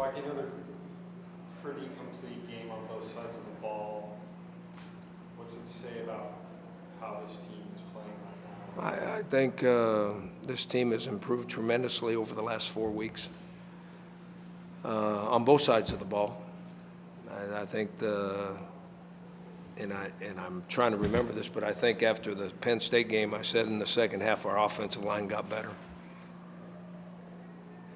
Rocky, another pretty complete game on both sides of the ball. What's it say about how this team is playing right now? I think this team has improved tremendously over the last 4 weeks on both sides of the ball. I think and I'm trying to remember this, but I think after the Penn State game, I said in the second half our offensive line got better.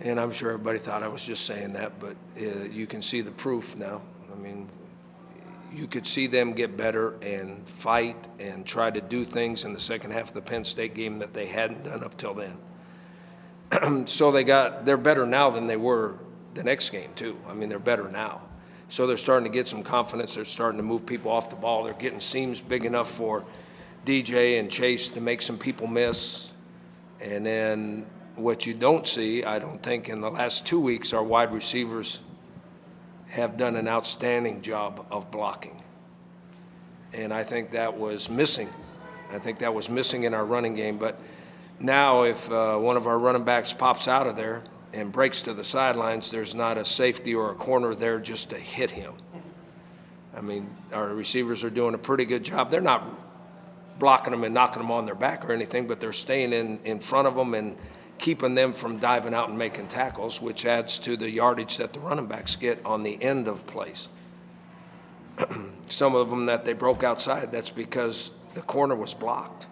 And I'm sure everybody thought I was just saying that, but you can see the proof now. I mean, you could see them get better and fight and try to do things in the second half of the Penn State game that they hadn't done up till then. So they're better now than they were the next game too. I mean, they're better now. So they're starting to get some confidence. They're starting to move people off the ball. They're getting seams big enough for DJ and Chase to make some people miss. And then what you don't see, I don't think, in the last 2 weeks, our wide receivers have done an outstanding job of blocking. And I think that was missing. I think that was missing in our running game. But now if one of our running backs pops out of there and breaks to the sidelines, there's not a safety or a corner there just to hit him. I mean, our receivers are doing a pretty good job. They're not blocking them and knocking them on their back or anything, but they're staying in front of them and keeping them from diving out and making tackles, which adds to the yardage that the running backs get on the end of plays. Some of them that they broke outside, that's because the corner was blocked.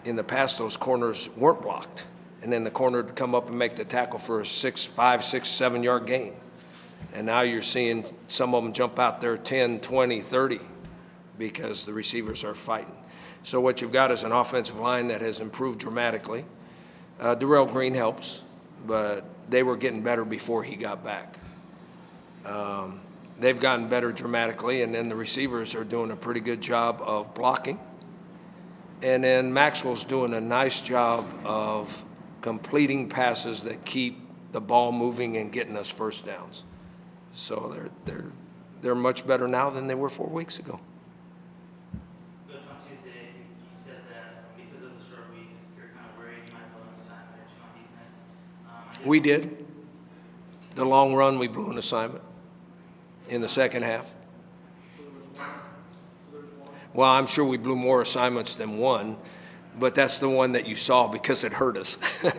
In the past, those corners weren't blocked. And then the corner would come up and make the tackle for a 5, 6, 7 yard gain. And now you're seeing some of them jump out there 10, 20, 30 because the receivers are fighting. So what you've got is an offensive line that has improved dramatically. Darrell Green helps, but they were getting better before he got back. They've gotten better dramatically, and then the receivers are doing a pretty good job of blocking. And then Maxwell's doing a nice job of completing passes that keep the ball moving and getting us first downs. So they're much better now than they were 4 weeks ago. Coach, on Tuesday, you said that because of the short week, you're kind of worried you might blow an assignment on defense. We did. The long run, we blew an assignment in the second half. Well, I'm sure we blew more assignments than one, but that's the one that you saw because it hurt us. But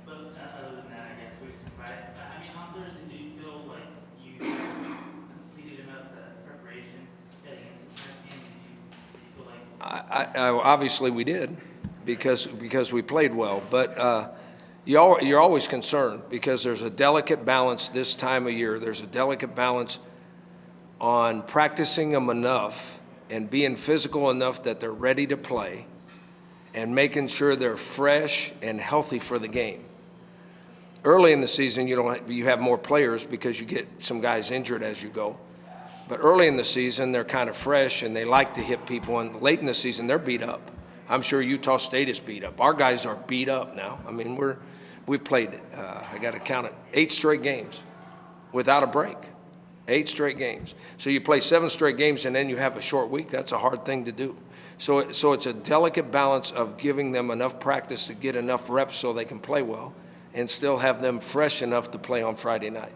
other than that, I guess we're surprised. I mean, on Thursday, do you feel like you completed enough preparation heading into the next game? Did you feel like? Obviously we did because we played well, but you're always concerned because there's a delicate balance this time of year. There's a delicate balance on practicing them enough and being physical enough that they're ready to play and making sure they're fresh and healthy for the game. Early in the season, you have more players because you get some guys injured as you go. But early in the season, they're kind of fresh and they like to hit people. And late in the season, they're beat up. I'm sure Utah State is beat up. Our guys are beat up now. I mean, we've played, I got to count it, 8 straight games without a break. 8 straight games. So you play 7 straight games and then you have a short week. That's a hard thing to do. So it's a delicate balance of giving them enough practice to get enough reps so they can play well and still have them fresh enough to play on Friday night.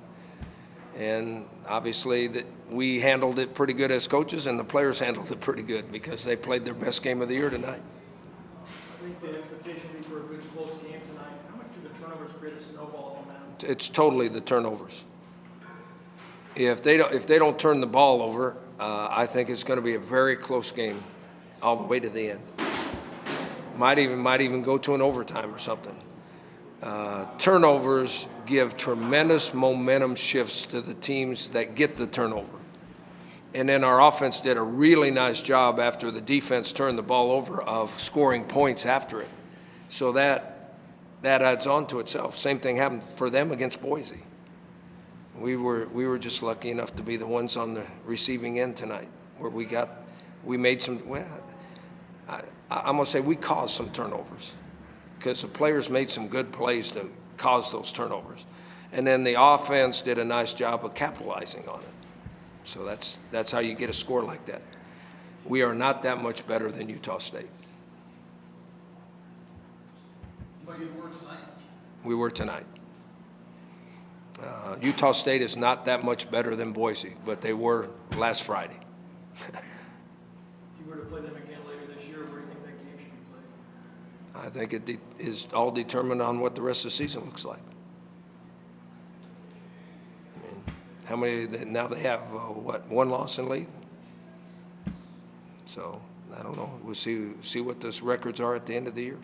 And obviously that we handled it pretty good as coaches and the players handled it pretty good because they played their best game of the year tonight. I think the expectation would be for a good close game tonight. How much do the turnovers create a snowball momentum? It's totally the turnovers. If they don't turn the ball over, I think it's going to be a very close game all the way to the end. Might even go to an overtime or something. Turnovers give tremendous momentum shifts to the teams that get the turnover. And then our offense did a really nice job after the defense turned the ball over of scoring points after it. So that adds on to itself. Same thing happened for them against Boise. We were just lucky enough to be the ones on the receiving end tonight where we made some, well, I'm going to say we caused some turnovers because the players made some good plays to cause those turnovers. And then the offense did a nice job of capitalizing on it. So that's how you get a score like that. We are not that much better than Utah State. But you were tonight. We were tonight. Utah State is not that much better than Boise, but they were last Friday. If you were to play them again later this year, where do you think that game should be played? I think it is all determined on what the rest of the season looks like. I mean, how many, now they have, one loss in league? So, I don't know. We'll see what those records are at the end of the year.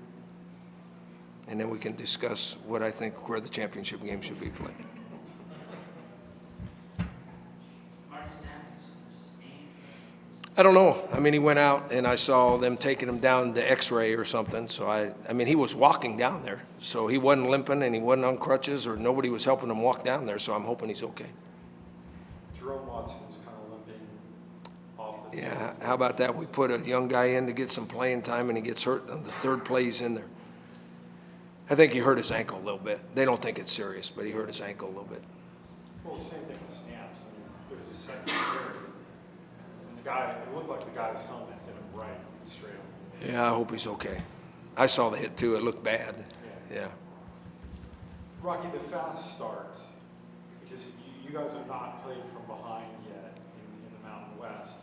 And then we can discuss what I think where the championship game should be played. I don't know. I mean, he went out and I saw them taking him down to X-ray or something. So I mean, he was walking down there. So he wasn't limping and he wasn't on crutches or nobody was helping him walk down there. So I'm hoping he's okay. Jerome Watson's kind of limping off the field. Yeah, how about that? We put a young guy in to get some playing time and he gets hurt on the third play he's in there. I think he hurt his ankle a little bit. They don't think it's serious, but he hurt his ankle a little bit. Well, same thing with Stamps. I mean, it was his second carry. And the guy, it looked like the guy's helmet hit him right straight on. Yeah, I hope he's okay. I saw the hit too. It looked bad. Yeah. Rocky, the fast starts, because you guys have not played from behind yet in the Mountain West.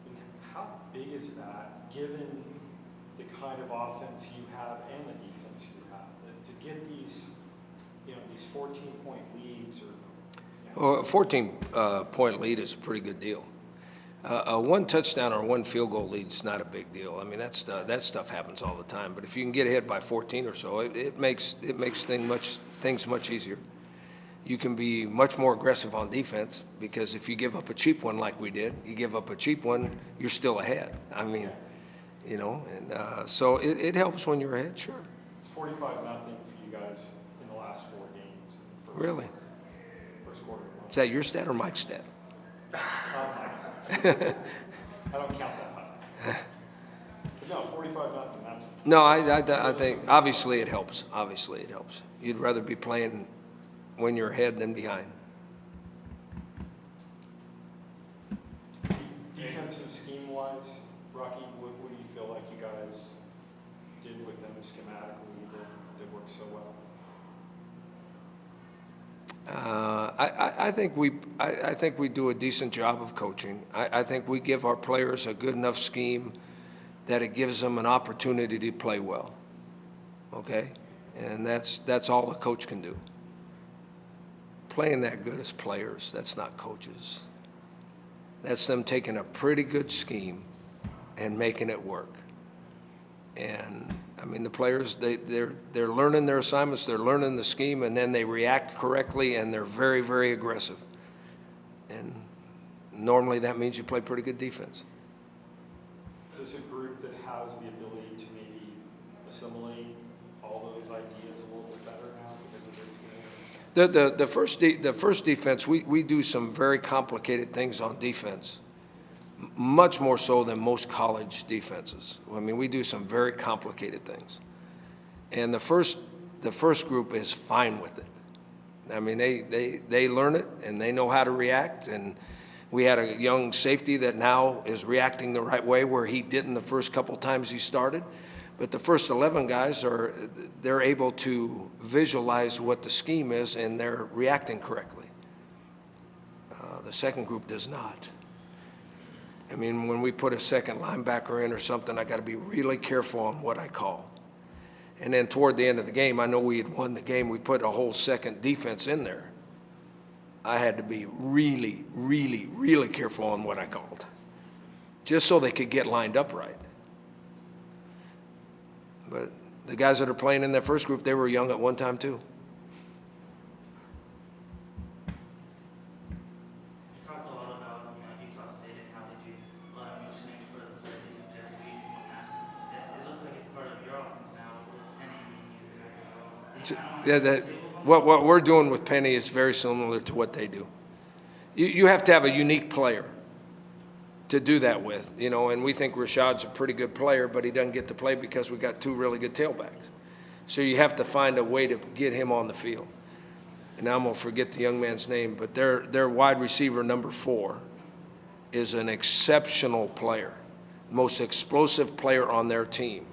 And how big is that, given the kind of offense you have and the defense you have, to get these, these 14-point leads or? Well, a 14-point lead is a pretty good deal. A one touchdown or one field goal lead is not a big deal. I mean, that stuff happens all the time. But if you can get ahead by 14 or so, it makes things much easier. You can be much more aggressive on defense because if you give up a cheap one like we did, you give up a cheap one, you're still ahead. I mean, so it helps when you're ahead, sure. It's 45-0 for you guys in the last 4 games. Really? First quarter. Is that your stat or Mike's stat? I don't count that high. But no, 45-0, that's. No, I think obviously it helps. Obviously it helps. You'd rather be playing when you're ahead than behind. Defensive scheme-wise, Rocky, what do you feel like you guys did with them schematically that worked so well? I think we do a decent job of coaching. I think we give our players a good enough scheme that it gives them an opportunity to play well. Okay? And that's all a coach can do. Playing that good as players, that's not coaches. That's them taking a pretty good scheme and making it work. And I mean, the players, they're learning their assignments, they're learning the scheme, and then they react correctly, and they're very, very aggressive. And normally that means you play pretty good defense. Is this a group that has the ability to maybe assimilate all those ideas a little bit better now because of their experience? The first defense, we do some very complicated things on defense, much more so than most college defenses. I mean, we do some very complicated things. And the first group is fine with it. I mean, they learn it and they know how to react. And we had a young safety that now is reacting the right way where he didn't the first couple times he started. But the first 11 guys they're able to visualize what the scheme is and they're reacting correctly. The second group does not. I mean, when we put a second linebacker in or something, I got to be really careful on what I call. And then toward the end of the game, I know we had won the game. We put a whole second defense in there. I had to be really, really, really careful on what I called, just so they could get lined up right. But the guys that are playing in that first group, they were young at one time too. Yeah, what we're doing with Penny is very similar to what they do. You have to have a unique player to do that with, and we think Rashad's a pretty good player, but he doesn't get to play because we got 2 really good tailbacks. So you have to find a way to get him on the field. And now I'm going to forget the young man's name, but their wide receiver number 4 is an exceptional player, most explosive player on their team.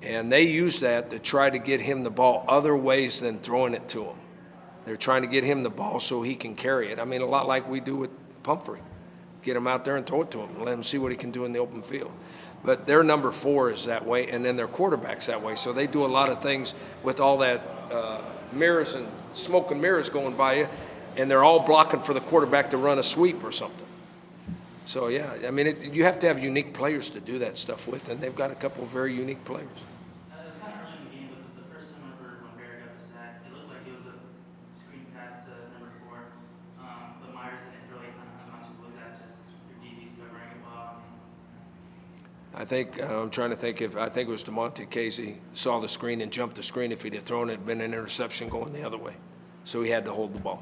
And they use that to try to get him the ball other ways than throwing it to him. They're trying to get him the ball so he can carry it. I mean, a lot like we do with Pumphrey. Get him out there and throw it to him and let him see what he can do in the open field. But their number 4 is that way, and then their quarterback's that way. So they do a lot of things with all that mirrors and smoke and mirrors going by you, and they're all blocking for the quarterback to run a sweep or something. So, yeah, I mean, you have to have unique players to do that stuff with, and they've got a couple of very unique players. It was kind of early in the game, but the first time I remember when Barry got the sack, it looked like it was a screen pass to number 4. But Myers didn't really kind of how much was that just your DBs covering it well. I think, I'm trying to think I think it was DeMonte Casey saw the screen and jumped the screen. If he'd have thrown it, it'd been an interception going the other way. So he had to hold the ball.